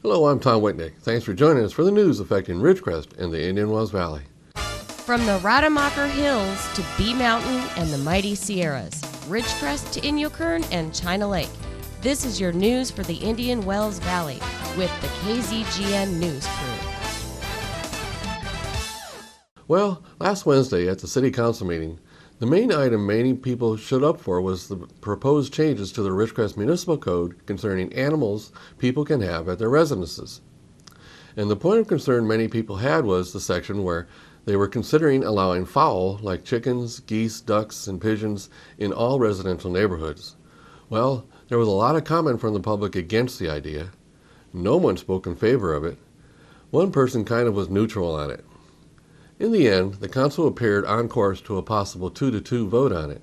Hello, I'm Tom Whitnick. Thanks for joining us for the news affecting Ridgecrest and the Indian Wells Valley. From the Rademacher Hills to Bee Mountain and the mighty Sierras, Ridgecrest to Inyokern and China Lake, this is your news for the Indian Wells Valley with the KZGN News crew. Well, last Wednesday at the City Council meeting, the main item many people showed up for was the proposed changes to the Ridgecrest Municipal Code concerning animals people can have at their residences. And the point of concern many people had was the section where they were considering allowing fowl like chickens, geese, ducks, and pigeons in all residential neighborhoods. Well, there was a lot of comment from the public against the idea. No one spoke in favor of it. One person kind of was neutral on it. In the end, the council appeared on course to a possible 2-2 vote on it.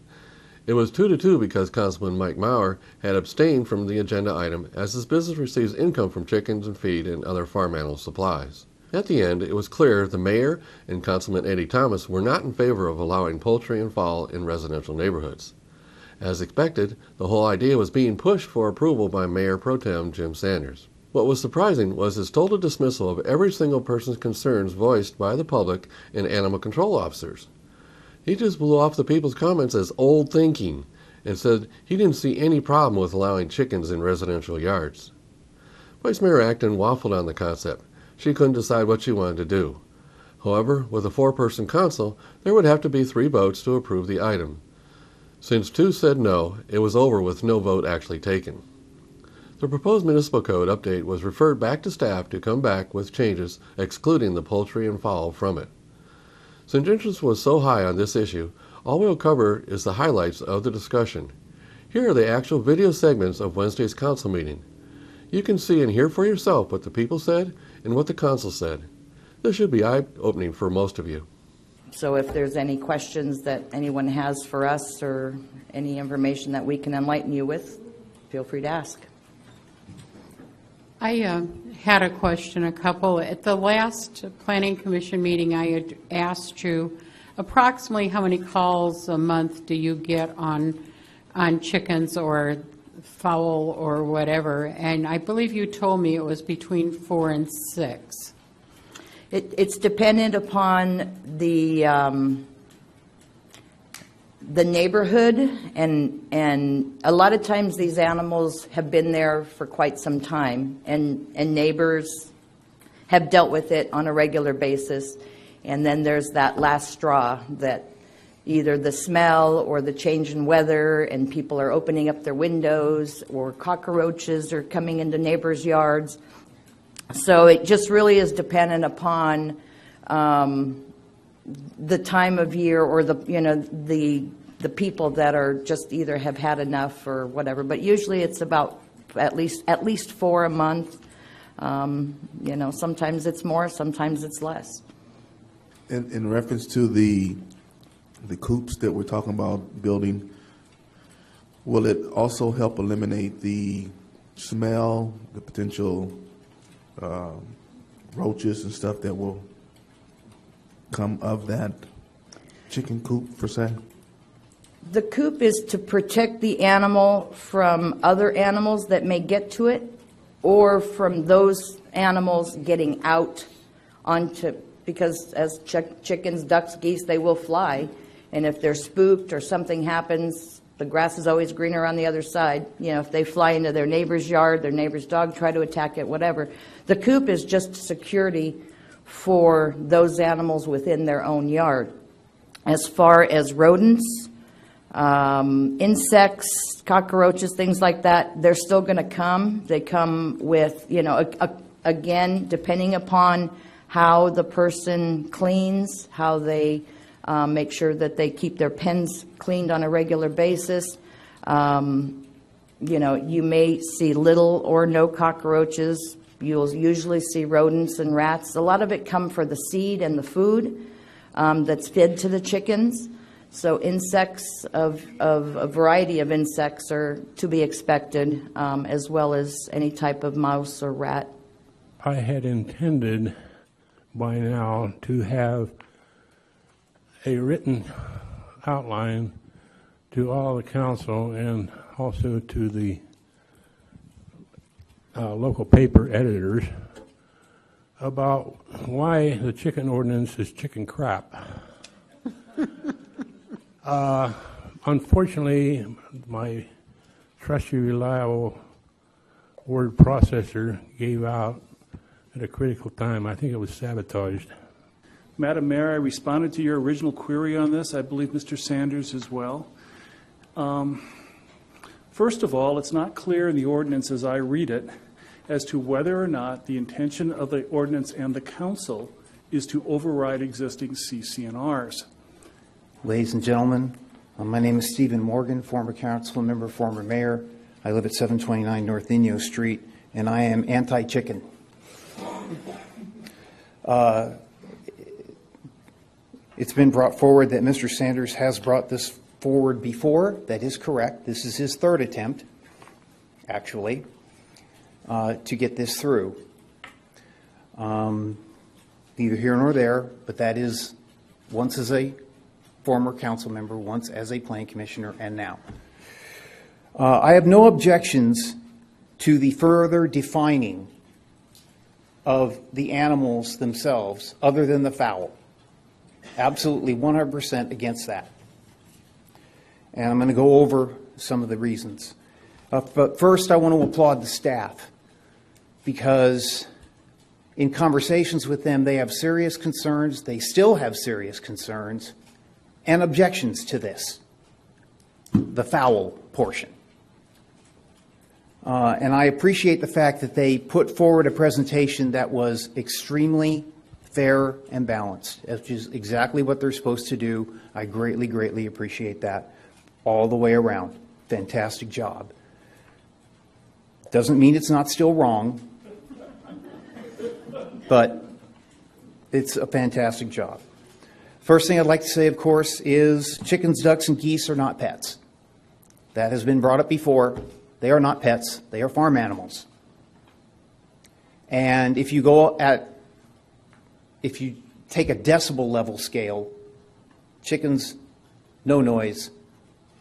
It was 2-2 because Councilman Mike Maurer had abstained from the agenda item as his business receives income from chickens and feed and other farm animal supplies. At the end, it was clear the mayor and Councilman Eddie Thomas were not in favor of allowing poultry and fowl in residential neighborhoods. As expected, the whole idea was being pushed for approval by Mayor Pro Tem Jim Sanders. What was surprising was his total dismissal of every single person's concerns voiced by the public and animal control officers. He just blew off the people's comments as old thinking and said he didn't see any problem with allowing chickens in residential yards. Vice Mayor Acton waffled on the concept. She couldn't decide what she wanted to do. However, with a 4-person council, there would have to be 3 votes to approve the item. Since 2 said no, it was over with no vote actually taken. The proposed municipal code update was referred back to staff to come back with changes excluding the poultry and fowl from it. Since interest was so high on this issue, all we'll cover is the highlights of the discussion. Here are the actual video segments of Wednesday's council meeting. You can see and hear for yourself what the people said and what the council said. This should be eye-opening for most of you. So if there's any questions that anyone has for us or any information that we can enlighten you with, feel free to ask. I had a question, a couple. At the last Planning Commission meeting, I had asked you approximately how many calls a month do you get on chickens or fowl or whatever, and I believe you told me it was between 4 and 6. It's dependent upon the neighborhood, and a lot of times these animals have been there for quite some time, and neighbors have dealt with it on a regular basis. And then there's that last straw that either the smell or the change in weather and people are opening up their windows or cockroaches are coming into neighbors' yards. So it just really is dependent upon the time of year or the people that are just either have had enough or whatever. But usually it's about at least 4 a month. Sometimes it's more, sometimes it's less. In reference to the coops that we're talking about building, will it also help eliminate the smell, the potential roaches and stuff that will come of that chicken coop per se? The coop is to protect the animal from other animals that may get to it or from those animals getting out onto, because as chickens, ducks, geese, they will fly. And if they're spooked or something happens, the grass is always greener on the other side. If they fly into their neighbor's yard, their neighbor's dog, try to attack it, whatever. The coop is just security for those animals within their own yard. As far as rodents, insects, cockroaches, things like that, they're still going to come. They come with, again, depending upon how the person cleans, how they make sure that they keep their pens cleaned on a regular basis. You may see little or no cockroaches. You'll usually see rodents and rats. A lot of it come for the seed and the food that's fed to the chickens. So insects of a variety of insects are to be expected, as well as any type of mouse or rat. I had intended by now to have a written outline to all the council and also to the local paper editors about why the chicken ordinance is chicken crap. Unfortunately, my trusty, reliable word processor gave out at a critical time. I think it was sabotaged. Madam Mayor, I responded to your original query on this. I believe Mr. Sanders as well. First of all, it's not clear in the ordinance as I read it as to whether or not the intention of the ordinance and the council is to override existing CCNRs. Ladies and gentlemen, my name is Stephen Morgan, former council member, former mayor. I live at 729 North Inyo Street, and I am anti-chicken. It's been brought forward that Mr. Sanders has brought this forward before. That is correct. This is his third attempt, actually, to get this through. Neither here nor there, but that is once as a former council member, once as a planning commissioner, and now. I have no objections to the further defining of the animals themselves other than the fowl. Absolutely 100% against that. And I'm going to go over some of the reasons. But first, I want to applaud the staff because in conversations with them, they have serious concerns. They still have serious concerns and objections to this, the fowl portion. And I appreciate the fact that they put forward a presentation that was extremely fair and balanced, which is exactly what they're supposed to do. I greatly, greatly appreciate that all the way around. Fantastic job. Doesn't mean it's not still wrong, but it's a fantastic job. First thing I'd like to say, of course, is chickens, ducks, and geese are not pets. That has been brought up before. They are not pets. They are farm animals. And if you take a decibel level scale, chickens, no noise,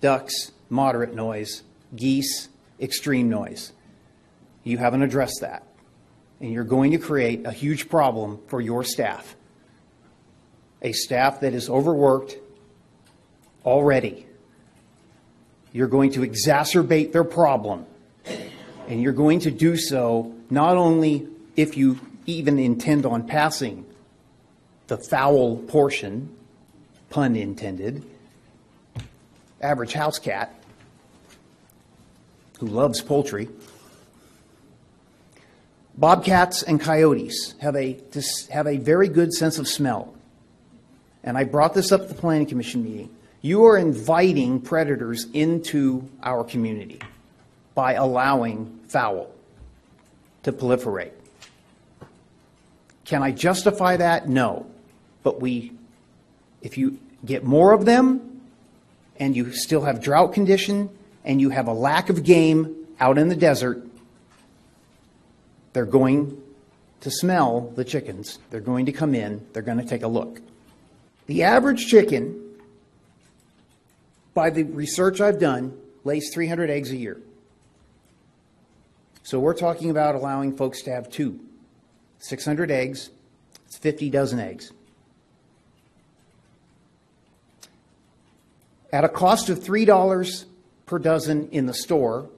ducks, moderate noise, geese, extreme noise. You haven't addressed that. And you're going to create a huge problem for your staff. A staff that is overworked already. You're going to exacerbate their problem. And you're going to do so not only if you even intend on passing the fowl portion, pun intended, average house cat who loves poultry. Bobcats and coyotes have a very good sense of smell. And I brought this up at the Planning Commission meeting. You are inviting predators into our community by allowing fowl to proliferate. Can I justify that? No. But if you get more of them and you still have drought condition and you have a lack of game out in the desert, they're going to smell the chickens. They're going to come in. They're going to take a look. The average chicken, by the research I've done, lays 300 eggs a year. So we're talking about allowing folks to have 600 eggs. It's 50 dozen eggs. At a cost of $3 per dozen in the store,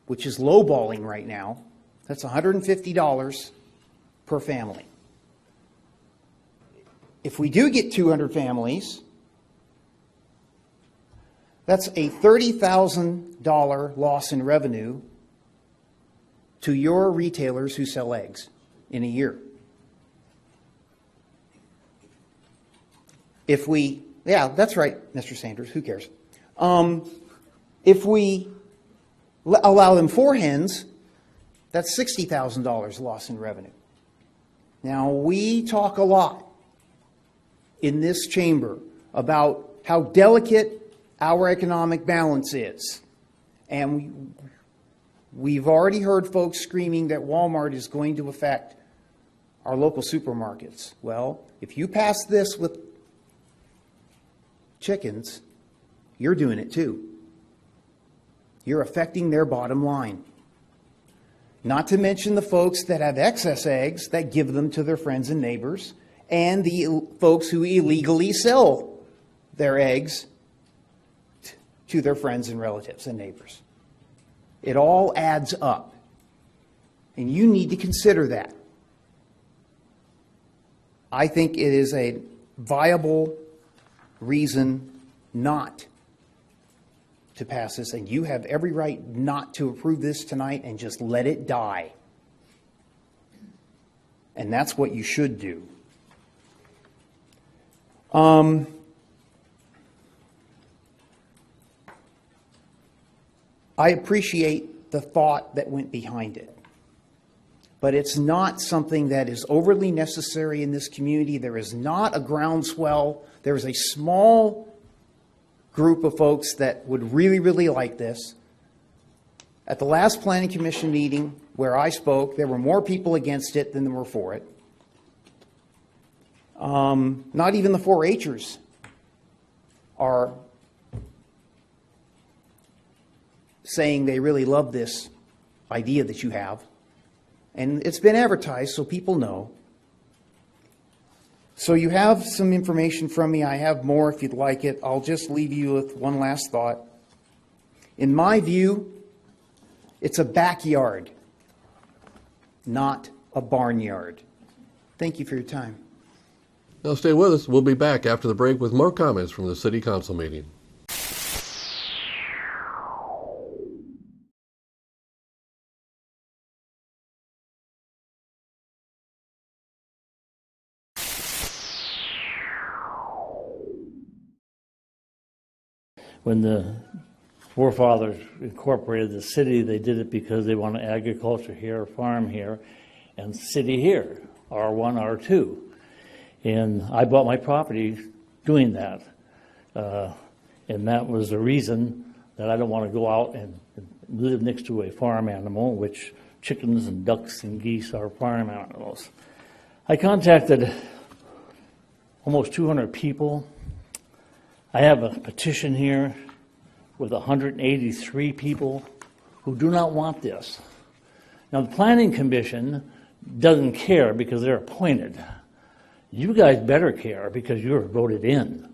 which is lowballing right now, that's $150 per family. If we do get 200 families, that's a $30,000 loss in revenue to your retailers who sell eggs in a year. Yeah, that's right, Mr. Sanders, who cares? If we allow them 4 hens, that's $60,000 loss in revenue. Now, we talk a lot in this chamber about how delicate our economic balance is. And we've already heard folks screaming that Walmart is going to affect our local supermarkets. Well, if you pass this with chickens, you're doing it too. You're affecting their bottom line. Not to mention the folks that have excess eggs that give them to their friends and neighbors, and the folks who illegally sell their eggs to their friends and relatives and neighbors. It all adds up. And you need to consider that. I think it is a viable reason not to pass this, and you have every right not to approve this tonight and just let it die. And that's what you should do. I appreciate the thought that went behind it, but it's not something that is overly necessary in this community. There is not a groundswell. There is a small group of folks that would really, really like this. At the last Planning Commission meeting where I spoke, there were more people against it than there were for it. Not even the 4-H'ers are saying they really love this idea that you have. And it's been advertised so people know. So you have some information from me. I have more if you'd like it. I'll just leave you with one last thought. In my view, it's a backyard, not a barnyard. Thank you for your time. Now stay with us. We'll be back after the break with more comments from the City Council meeting. When the forefathers incorporated the city, they did it because they wanted agriculture here, farm here, and city here, R1, R2. And I bought my property doing that. And that was the reason that I don't want to go out and live next to a farm animal, which chickens and ducks and geese are farm animals. I contacted almost 200 people. I have a petition here with 183 people who do not want this. Now, the Planning Commission doesn't care because they're appointed. You guys better care because you're voted in.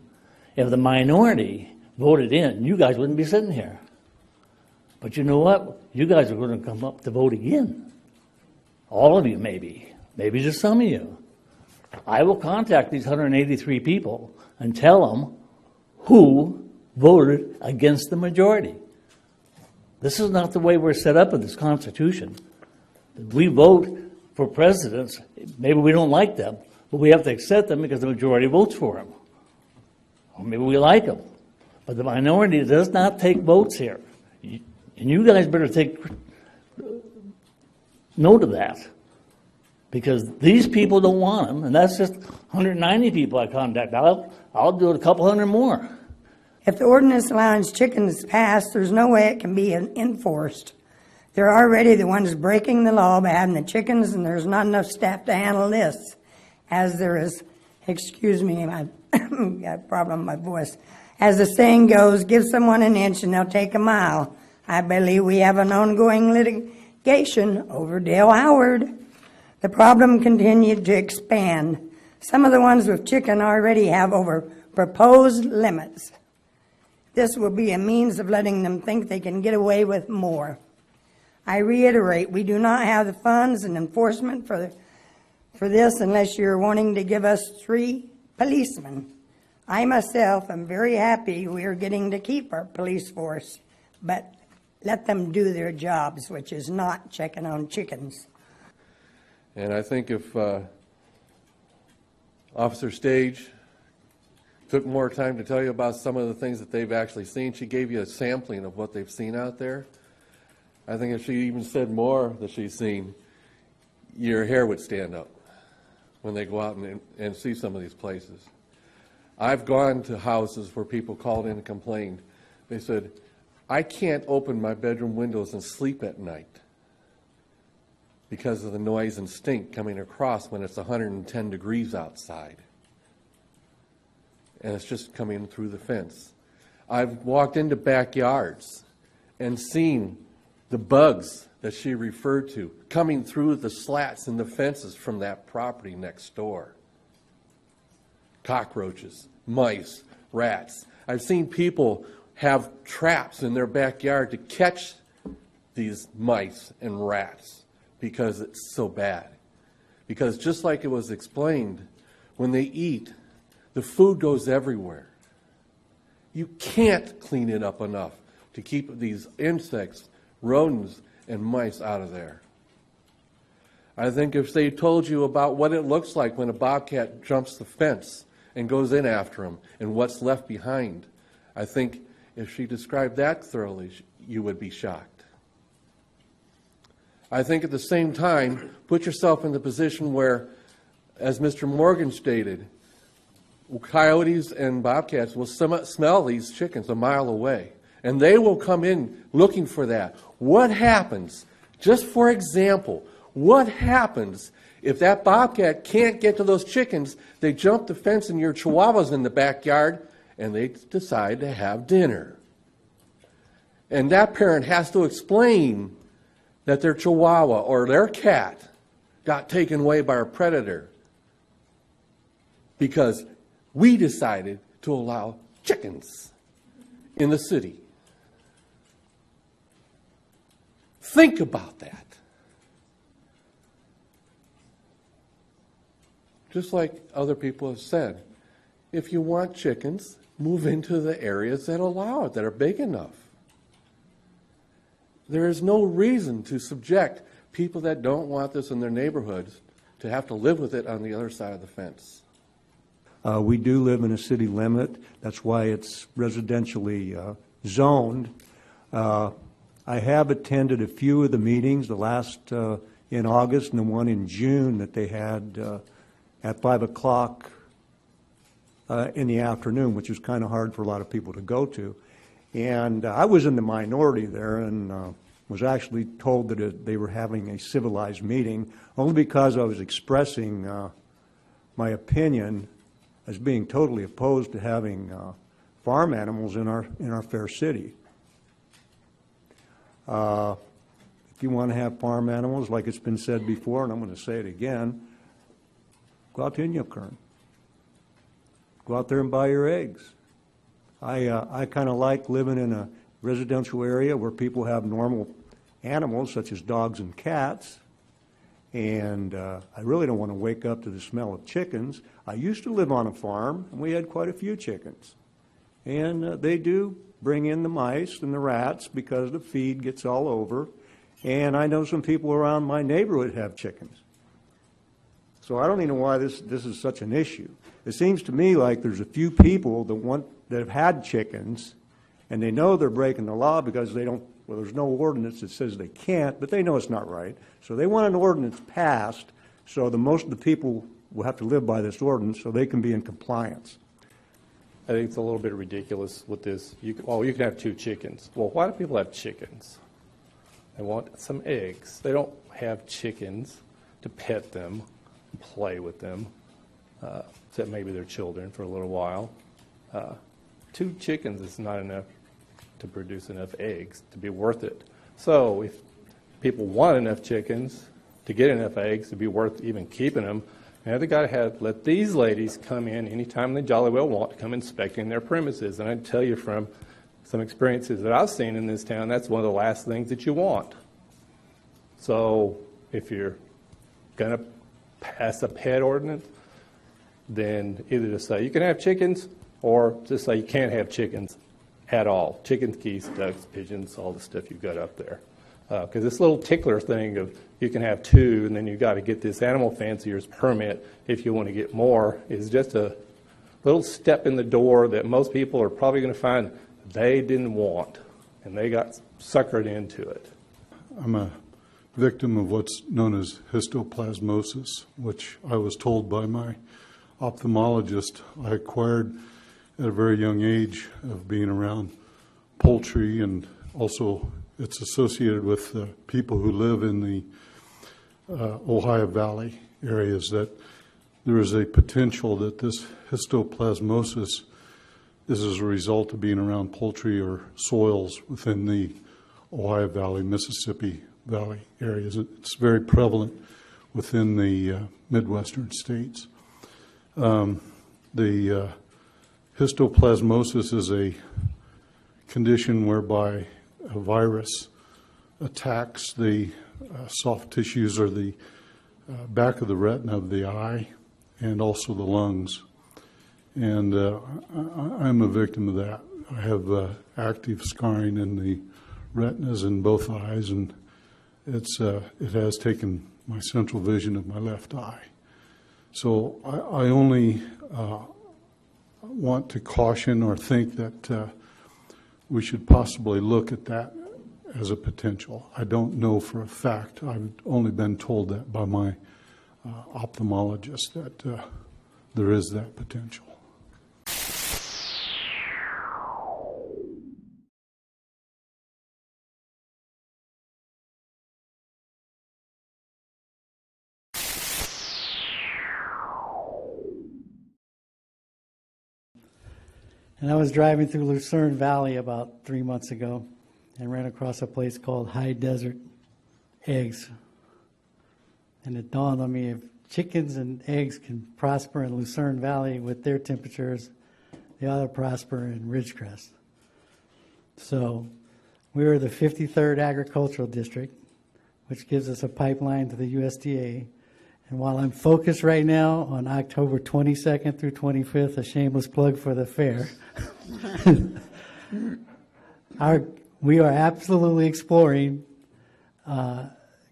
If the minority voted in, you guys wouldn't be sitting here. But you know what? You guys are going to come up to vote again. All of you, maybe. Maybe just some of you. I will contact these 183 people and tell them who voted against the majority. This is not the way we're set up in this Constitution. We vote for presidents. Maybe we don't like them, but we have to accept them because the majority votes for them. Or maybe we like them. But the minority does not take votes here. And you guys better take note of that. Because these people don't want them, and that's just 190 people I contact. I'll do it a couple hundred more. If the ordinance allowing chickens is passed, there's no way it can be enforced. They're already the ones breaking the law by having the chickens, and there's not enough staff to handle this. As there is, excuse me, I've got a problem with my voice. As the saying goes, give someone an inch and they'll take a mile. I believe we have an ongoing litigation over Dale Howard. The problem continued to expand. Some of the ones with chicken already have over proposed limits. This will be a means of letting them think they can get away with more. I reiterate, we do not have the funds and enforcement for this unless you're wanting to give us 3 policemen. I myself am very happy we are getting to keep our police force, but let them do their jobs, which is not checking on chickens. And I think if Officer Stage took more time to tell you about some of the things that they've actually seen, she gave you a sampling of what they've seen out there. I think if she even said more that she's seen, your hair would stand up when they go out and see some of these places. I've gone to houses where people called in and complained. They said, I can't open my bedroom windows and sleep at night because of the noise and stink coming across when it's 110 degrees outside. And it's just coming through the fence. I've walked into backyards and seen The bugs that she referred to coming through the slats in the fences from that property next door. Cockroaches, mice, rats. I've seen people have traps in their backyard to catch these mice and rats because it's so bad. Because just like it was explained, when they eat, the food goes everywhere. You can't clean it up enough to keep these insects, rodents, and mice out of there. I think if they told you about what it looks like when a bobcat jumps the fence and goes in after him and what's left behind, I think if she described that thoroughly, you would be shocked. I think at the same time, put yourself in the position where, as Mr. Morgan stated, coyotes and bobcats will smell these chickens a mile away, and they will come in looking for that. What happens, just for example, what happens if that bobcat can't get to those chickens, they jump the fence and your chihuahua's in the backyard, and they decide to have dinner? And that parent has to explain that their chihuahua or their cat got taken away by a predator because we decided to allow chickens in the city. Think about that. Just like other people have said, if you want chickens, move into the areas that allow it, that are big enough. There is no reason to subject people that don't want this in their neighborhoods to have to live with it on the other side of the fence. We do live in a city limit. That's why it's residentially zoned. I have attended a few of the meetings, the last in August and the one in June that they had at 5 o'clock in the afternoon, which was kind of hard for a lot of people to go to. And I was in the minority there and was actually told that they were having a civilized meeting only because I was expressing my opinion as being totally opposed to having farm animals in our fair city. If you want to have farm animals, like it's been said before, and I'm going to say it again, go out to Inyokern. Go out there and buy your eggs. I kind of like living in a residential area where people have normal animals such as dogs and cats, and I really don't want to wake up to the smell of chickens. I used to live on a farm, and we had quite a few chickens, and they do bring in the mice and the rats because the feed gets all over, and I know some people around my neighborhood have chickens. So I don't even know why this is such an issue. It seems to me like there's a few people that have had chickens, and they know they're breaking the law because there's no ordinance that says they can't, but they know it's not right. So they want an ordinance passed so most of the people will have to live by this ordinance so they can be in compliance. I think it's a little bit ridiculous with this. You can have 2 chickens. Well, why do people have chickens? They want some eggs. They don't have chickens to pet them, play with them, except maybe their children for a little while. 2 chickens is not enough to produce enough eggs to be worth it. So if people want enough chickens to get enough eggs to be worth even keeping them, now they got to let these ladies come in anytime they jolly well want to come inspecting their premises. And I tell you from some experiences that I've seen in this town, that's one of the last things that you want. So if you're going to pass a pet ordinance, then either to say you can have chickens or just say you can't have chickens at all. Chickens, geese, ducks, pigeons, all the stuff you've got up there. Because this little tickler thing of you can have 2 and then you've got to get this animal fancier's permit if you want to get more is just a little step in the door that most people are probably going to find they didn't want, and they got suckered into it. I'm a victim of what's known as histoplasmosis, which I was told by my ophthalmologist I acquired at a very young age of being around poultry, and also it's associated with people who live in the Ohio Valley areas, that there is a potential that this histoplasmosis is as a result of being around poultry or soils within the Ohio Valley, Mississippi Valley areas. It's very prevalent within the Midwestern states. The histoplasmosis is a condition whereby a virus attacks the soft tissues or the back of the retina of the eye and also the lungs. And I'm a victim of that. I have active scarring in the retinas in both eyes, and it has taken my central vision of my left eye. So I only want to caution or think that we should possibly look at that as a potential. I don't know for a fact. I've only been told that by my ophthalmologist that there is that potential. And I was driving through Lucerne Valley about 3 months ago and ran across a place called High Desert Eggs. And it dawned on me, if chickens and eggs can prosper in Lucerne Valley with their temperatures, they ought to prosper in Ridgecrest. So we are the 53rd Agricultural District, which gives us a pipeline to the USDA. And while I'm focused right now on October 22nd through 25th, a shameless plug for the fair, we are absolutely exploring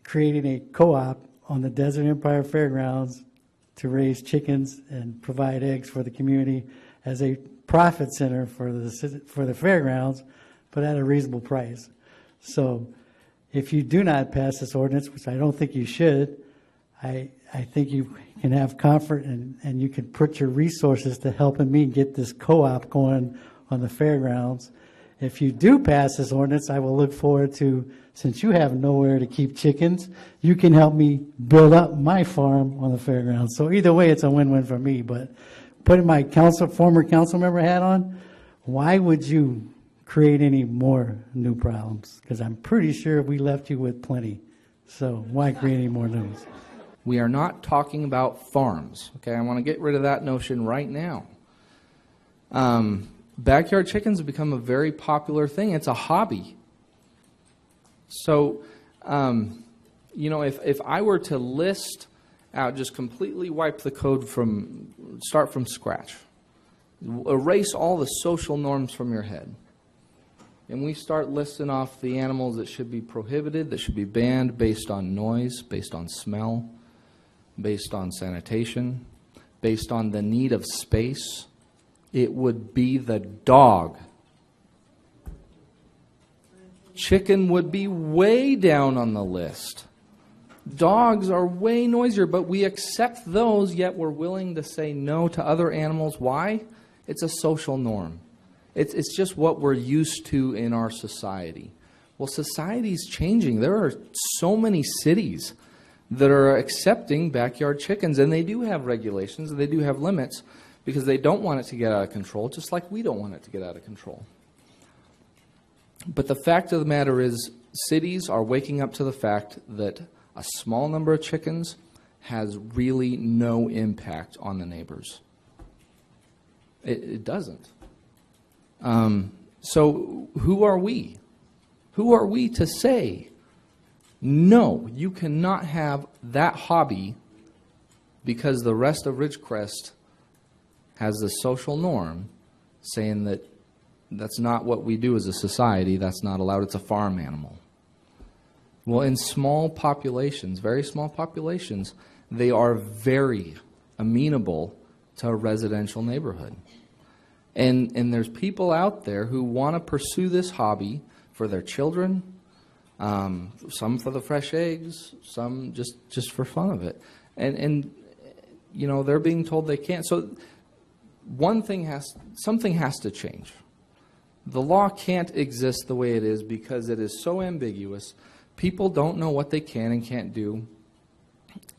creating a co-op on the Desert Empire Fairgrounds to raise chickens and provide eggs for the community as a profit center for the fairgrounds, but at a reasonable price. So if you do not pass this ordinance, which I don't think you should, I think you can have comfort and you can put your resources to helping me get this co-op going on the fairgrounds. If you do pass this ordinance, I will look forward to, since you have nowhere to keep chickens, you can help me build up my farm on the fairgrounds. So either way, it's a win-win for me. But putting my former council member hat on, why would you create any more new problems? Because I'm pretty sure we left you with plenty. So why create any more new ones? We are not talking about farms. Okay, I want to get rid of that notion right now. Backyard chickens have become a very popular thing. It's a hobby. So, if I were to list out, just completely wipe the code start from scratch, erase all the social norms from your head, and we start listing off the animals that should be prohibited, that should be banned based on noise, based on smell, based on sanitation, based on the need of space, it would be the dog. Chicken would be way down on the list. Dogs are way noisier, but we accept those, yet we're willing to say no to other animals. Why? It's a social norm. It's just what we're used to in our society. Well, society's changing. There are so many cities that are accepting backyard chickens, and they do have regulations, and they do have limits, because they don't want it to get out of control, just like we don't want it to get out of control. But the fact of the matter is, cities are waking up to the fact that a small number of chickens has really no impact on the neighbors. It doesn't. So who are we? Who are we to say, no, you cannot have that hobby because the rest of Ridgecrest has the social norm saying that that's not what we do as a society, that's not allowed, it's a farm animal. Well, in small populations, very small populations, they are very amenable to a residential neighborhood. And there's people out there who want to pursue this hobby for their children, some for the fresh eggs, some just for fun of it. And they're being told they can't. So something has to change. The law can't exist the way it is because it is so ambiguous. People don't know what they can and can't do.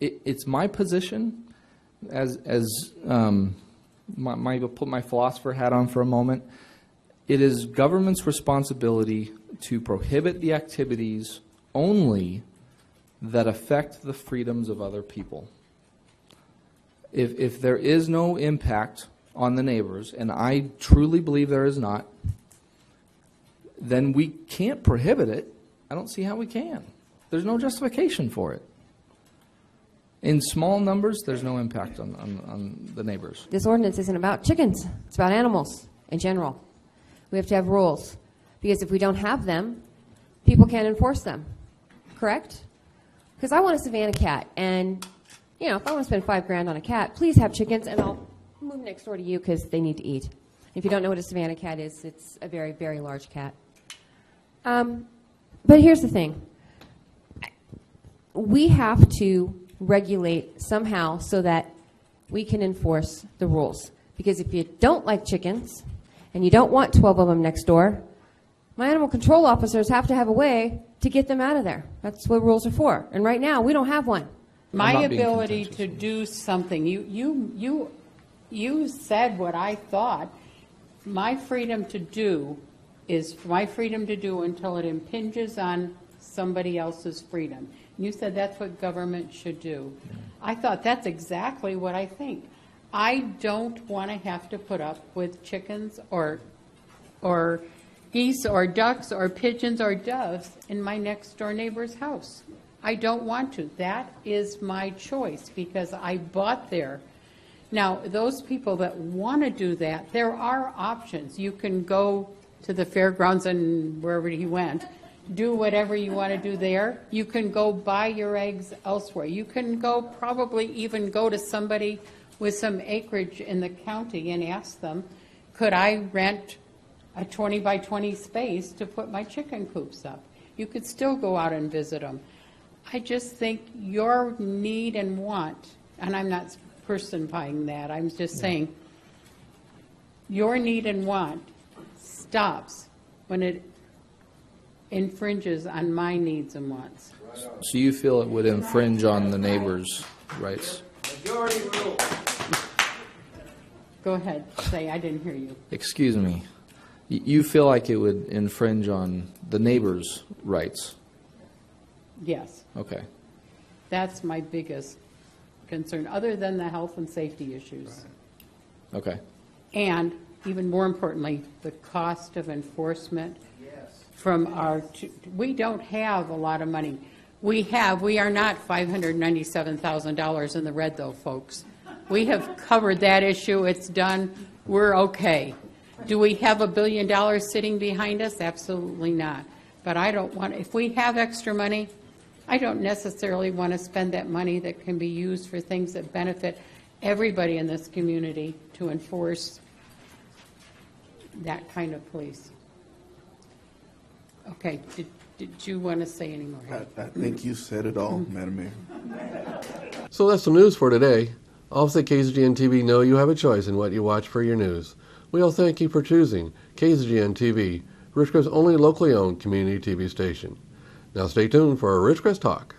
It's my position as put my philosopher hat on for a moment. It is government's responsibility to prohibit the activities only that affect the freedoms of other people. If there is no impact on the neighbors, and I truly believe there is not, then we can't prohibit it. I don't see how we can. There's no justification for it. In small numbers, there's no impact on the neighbors. This ordinance isn't about chickens. It's about animals in general. We have to have rules, because if we don't have them, people can't enforce them. Correct? Because I want a Savannah cat, and you know, if I want to spend $5,000 on a cat, please have chickens, and I'll move next door to you because they need to eat. If you don't know what a Savannah cat is, it's a very, very large cat. But here's the thing. We have to regulate somehow so that we can enforce the rules. Because if you don't like chickens and you don't want 12 of them next door, my animal control officers have to have a way to get them out of there. That's what rules are for. And right now, we don't have one. My ability to do something, you said what I thought. My freedom to do is my freedom to do until it impinges on somebody else's freedom. You said that's what government should do. I thought that's exactly what I think. I don't want to have to put up with chickens or geese or ducks or pigeons or doves in my next door neighbor's house. I don't want to. That is my choice because I bought there. Now, those people that want to do that, there are options. You can go to the fairgrounds and wherever he went, do whatever you want to do there. You can go buy your eggs elsewhere. You can go probably even go to somebody with some acreage in the county and ask them, could I rent a 20 by 20 space to put my chicken coops up? You could still go out and visit them. I just think your need and want, and I'm not personifying that, I'm just saying your need and want stops when it infringes on my needs and wants. So you feel it would infringe on the neighbors' rights? Majority rule. Go ahead, say, I didn't hear you. Excuse me. You feel like it would infringe on the neighbors' rights? Yes. Okay. That's my biggest concern, other than the health and safety issues. Okay. And even more importantly, the cost of enforcement from our, we don't have a lot of money. We are not $597,000 in the red though, folks. We have covered that issue, it's done, we're okay. Do we have $1 billion sitting behind us? Absolutely not. But I don't want, if we have extra money, I don't necessarily want to spend that money that can be used for things that benefit everybody in this community to enforce that kind of police. Okay, did you want to say any more? I think you said it all, Madam Mayor. So that's the news for today. Also, KZGN-TV know you have a choice in what you watch for your news. We all thank you for choosing KZGN-TV, Ridgecrest's only locally owned community TV station. Now stay tuned for our Ridgecrest Talk.